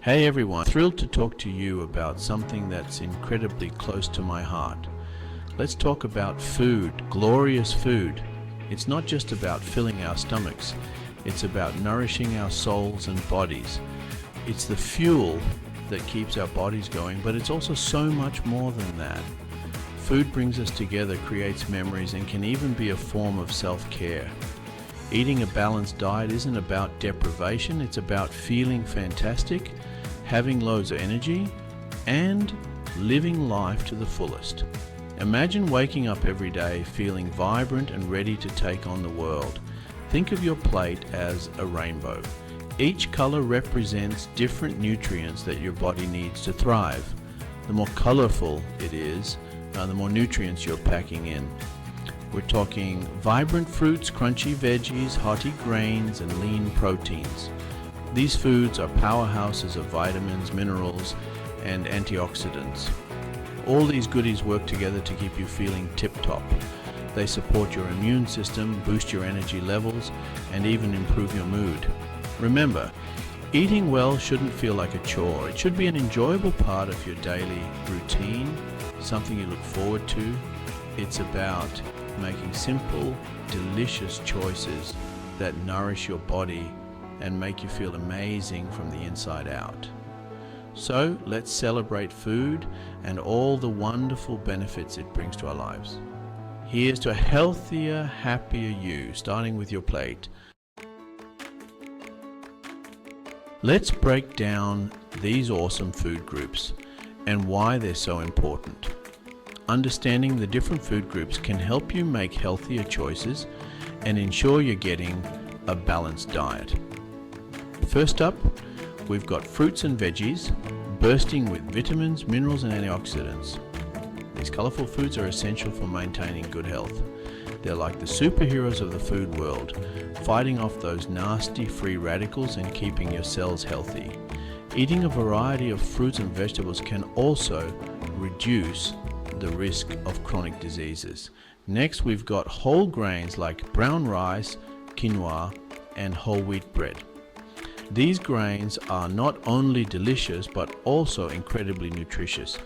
Hey everyone, thrilled to talk to you about something that's incredibly close to my heart. Let's talk about food, glorious food. It's not just about filling our stomachs, it's about nourishing our souls and bodies. It's the fuel that keeps our bodies going, but it's also so much more than that. Food brings us together, creates memories, and can even be a form of self-care. Eating a balanced diet isn't about deprivation, it's about feeling fantastic, having loads of energy, and living life to the fullest. Imagine waking up every day feeling vibrant and ready to take on the world. Think of your plate as a rainbow. Each color represents different nutrients that your body needs to thrive. The more colorful it is, the more nutrients you're packing in. We're talking vibrant fruits, crunchy veggies, hearty grains, and lean proteins. These foods are powerhouses of vitamins, minerals, and antioxidants. All these goodies work together to keep you feeling tip-top. They support your immune system, boost your energy levels, and even improve your mood. Remember, eating well shouldn't feel like a chore. It should be an enjoyable part of your daily routine, something you look forward to. It's about making simple, delicious choices that nourish your body and make you feel amazing from the inside out. So let's celebrate food and all the wonderful benefits it brings to our lives. Here's to a healthier, happier you, starting with your plate. Let's break down these awesome food groups and why they're so important. Understanding the different food groups can help you make healthier choices and ensure you're getting a balanced diet. First up, we've got fruits and veggies, bursting with vitamins, minerals, and antioxidants. These colorful foods are essential for maintaining good health. They're like the superheroes of the food world, fighting off those nasty free radicals and keeping your cells healthy. Eating a variety of fruits and vegetables can also reduce the risk of chronic diseases. Next, we've got whole grains like brown rice, quinoa, and whole wheat bread. These grains are not only delicious but also incredibly nutritious.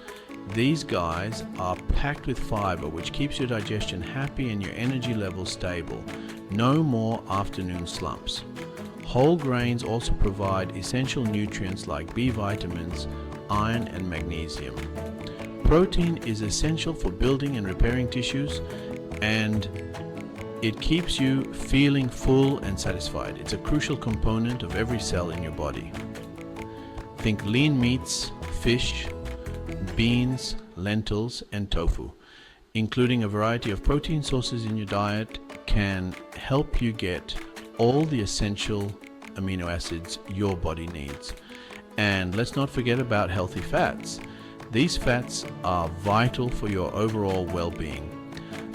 These guys are packed with fiber, which keeps your digestion happy and your energy levels stable. No more afternoon slumps. Whole grains also provide essential nutrients like B vitamins, iron, and magnesium. Protein is essential for building and repairing tissues, and it keeps you feeling full and satisfied. It's a crucial component of every cell in your body. Think lean meats, fish, beans, lentils, and tofu. Including a variety of protein sources in your diet can help you get all the essential amino acids your body needs. And let's not forget about healthy fats. These fats are vital for your overall well-being.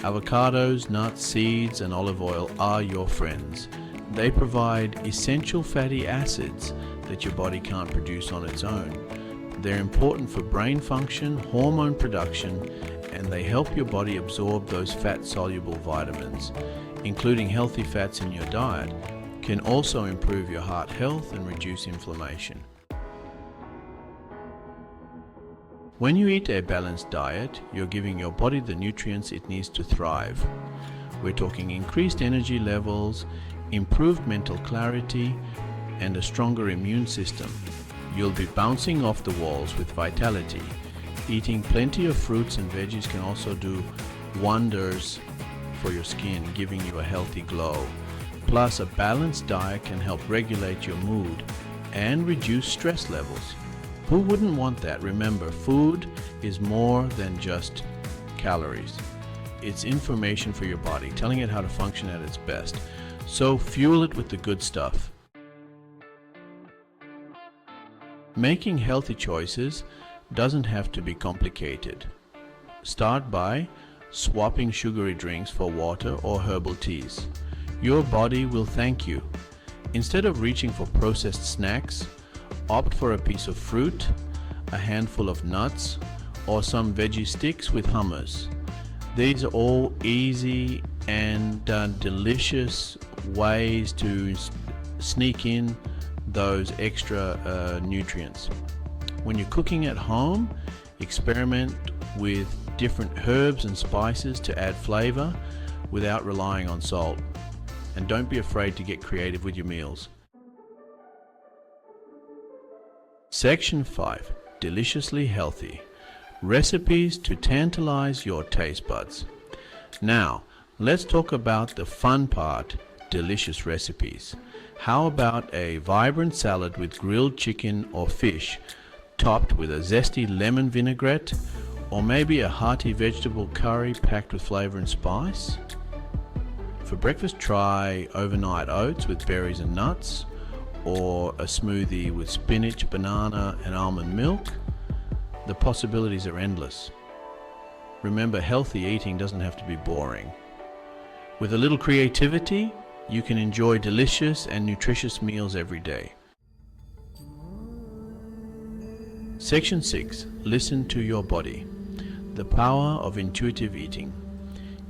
Avocados, nuts, seeds, and olive oil are your friends. They provide essential fatty acids that your body can't produce on its own. They're important for brain function, hormone production, and they help your body absorb those fat-soluble vitamins. Including healthy fats in your diet can also improve your heart health and reduce inflammation. When you eat a balanced diet, you're giving your body the nutrients it needs to thrive. We're talking increased energy levels, improved mental clarity, and a stronger immune system. You'll be bouncing off the walls with vitality. Eating plenty of fruits and veggies can also do wonders for your skin, giving you a healthy glow. Plus, a balanced diet can help regulate your mood and reduce stress levels. Who wouldn't want that? Remember, food is more than just calories. It's information for your body, telling it how to function at its best. So fuel it with the good stuff. Making healthy choices doesn't have to be complicated. Start by swapping sugary drinks for water or herbal teas. Your body will thank you. Instead of reaching for processed snacks, opt for a piece of fruit, a handful of nuts, or some veggie sticks with hummus. These are all easy and delicious ways to sneak in those extra nutrients. When you're cooking at home, experiment with different herbs and spices to add flavor without relying on salt. And don't be afraid to get creative with your meals. Section 5. Deliciously healthy. Recipes to tantalize your taste buds. Now, let's talk about the fun part, delicious recipes. How about a vibrant salad with grilled chicken or fish, topped with a zesty lemon vinaigrette, or maybe a hearty vegetable curry packed with flavor and spice? For breakfast, try overnight oats with berries and nuts, or a smoothie with spinach, banana, and almond milk. The possibilities are endless. Remember, healthy eating doesn't have to be boring. With a little creativity, you can enjoy delicious and nutritious meals every day. Section 6. Listen to your body. The power of intuitive eating.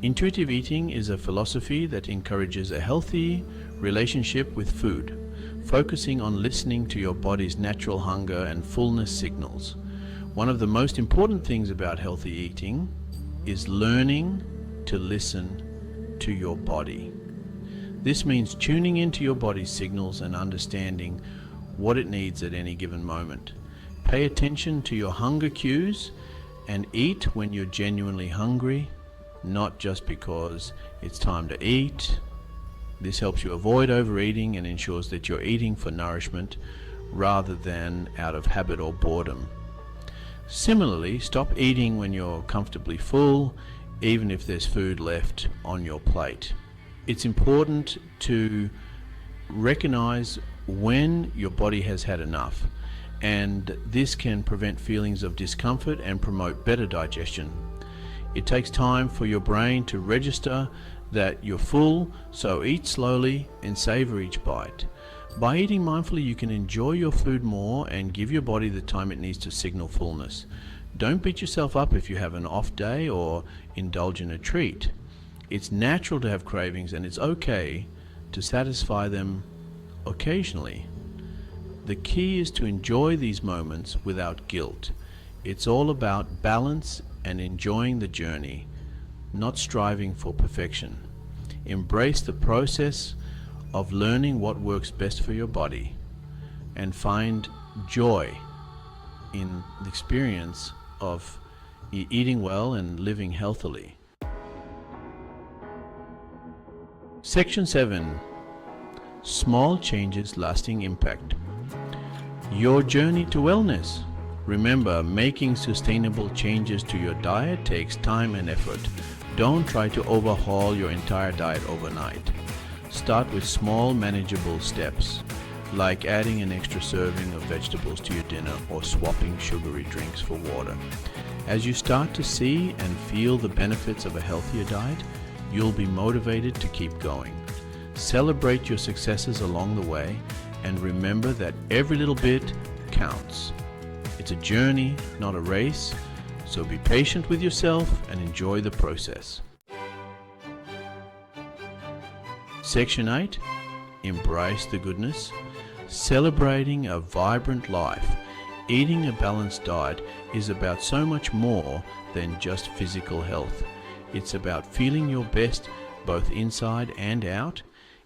Intuitive eating is a philosophy that encourages a healthy relationship with food, focusing on listening to your body's natural hunger and fullness signals. One of the most important things about healthy eating is learning to listen to your body. This means tuning into your body's signals and understanding what it needs at any given moment. Pay attention to your hunger cues and eat when you're genuinely hungry, not just because it's time to eat. This helps you avoid overeating and ensures that you're eating for nourishment rather than out of habit or boredom. Similarly, stop eating when you're comfortably full, even if there's food left on your plate. It's important to recognize when your body has had enough, and this can prevent feelings of discomfort and promote better digestion. It takes time for your brain to register that you're full, so eat slowly and savor each bite. By eating mindfully, you can enjoy your food more and give your body the time it needs to signal fullness. Don't beat yourself up if you have an off day or indulge in a treat. It's natural to have cravings, and it's okay to satisfy them occasionally. The key is to enjoy these moments without guilt. It's all about balance and enjoying the journey, not striving for perfection. Embrace the process of learning what works best for your body and find joy in the experience of eating well and living healthily. Section 7. Small changes lasting impact. Your journey to wellness. Remember, making sustainable changes to your diet takes time and effort. Don't try to overhaul your entire diet overnight. Start with small, manageable steps, like adding an extra serving of vegetables to your dinner or swapping sugary drinks for water. As you start to see and feel the benefits of a healthier diet, you'll be motivated to keep going. Celebrate your successes along the way and remember that every little bit counts. It's a journey, not a race, so be patient with yourself and enjoy the process. Section 8. Embrace the goodness. Celebrating a vibrant life. Eating a balanced diet is about so much more than just physical health. It's about feeling your best both inside and out.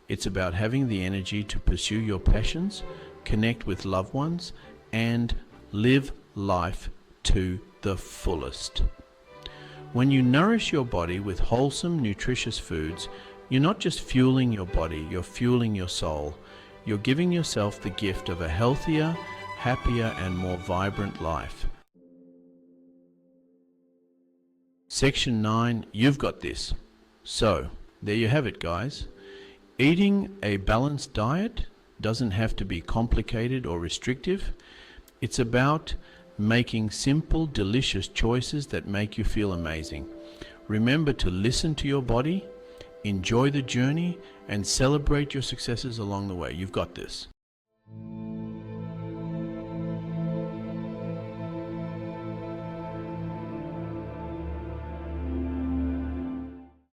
It's about having the energy to pursue your passions, connect with loved ones, and live life to the fullest. When you nourish your body with wholesome, nutritious foods, you're not just fueling your body, you're fueling your soul. You're giving yourself the gift of a healthier, happier, and more vibrant life. Section 9. You've got this. So, there you have it, guys. Eating a balanced diet doesn't have to be complicated or restrictive. It's about making simple, delicious choices that make you feel amazing. Remember to listen to your body, enjoy the journey, and celebrate your successes along the way. You've got this.